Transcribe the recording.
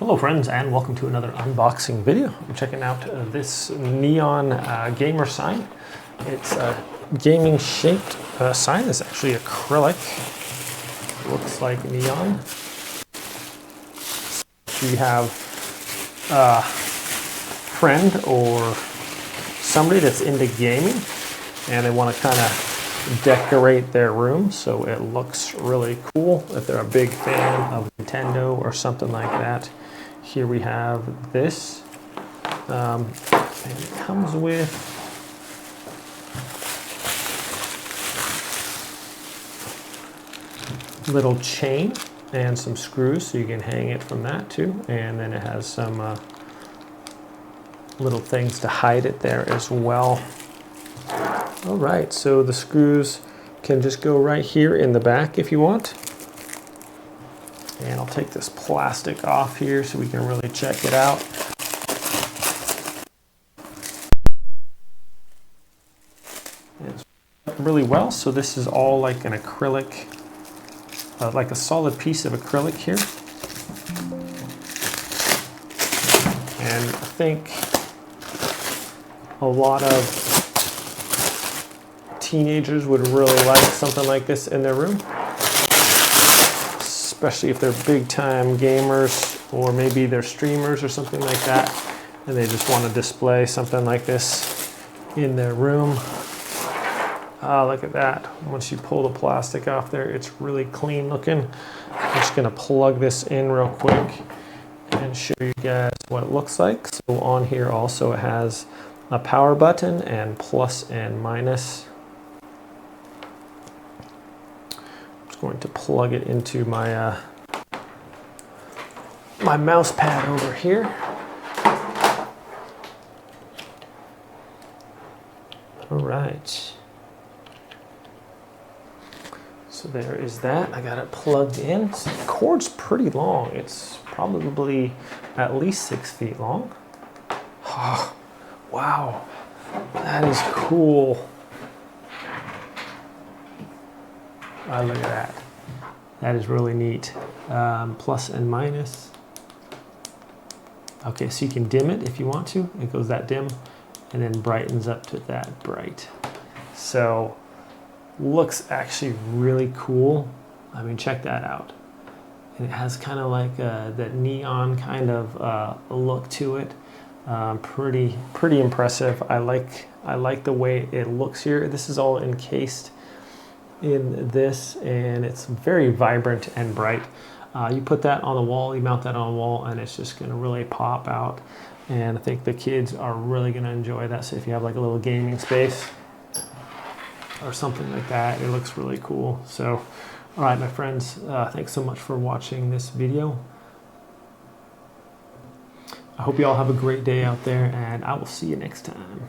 Hello friends, and welcome to another unboxing video. I'm checking out this neon gamer sign. It's a gaming shaped sign. It's actually acrylic. Looks like neon. So you have a friend or somebody that's into gaming and they want to kind of decorate their room so it looks really cool. If they're a big fan of Nintendo or something like that. Here we have this, and it comes with little chain and some screws so you can hang it from that too, and then it has some little things to hide it there as well. All right, so the screws can just go right here in the back if you want. And I'll take this plastic off here so we can really check it out. It's really well. So this is all like an acrylic, like a solid piece of acrylic here. And I think a lot of teenagers would really like something like this in their room. Especially if they're big time gamers or maybe they're streamers or something like that and they just want to display something like this in their room. Look at that. Once you pull the plastic off there, it's really clean looking. I'm just going to plug this in real quick and show you guys what it looks like. So on here also it has a power button and plus and minus. Going to plug it into my my mouse pad over here. All right. So there is that. I got it plugged in. So the cord's pretty long. It's probably at least 6 feet long. Oh, wow, that is cool. Look at that. That is really neat. Plus and minus. Okay, so you can dim it if you want to. It goes that dim and then brightens up to that bright. So looks actually really cool. I mean, check that out. And it has kind of like that neon kind of look to it. Pretty impressive. I like the way it looks here. This is all encased in this, and it's very vibrant and bright. You put that on the wall, you mount that on the wall, and it's just going to really pop out. And I think the kids are really going to enjoy that. So if you have like a little gaming space or something like that, it looks really cool. So, all right, my friends, thanks so much for watching this video. I hope you all have a great day out there, and I will see you next time.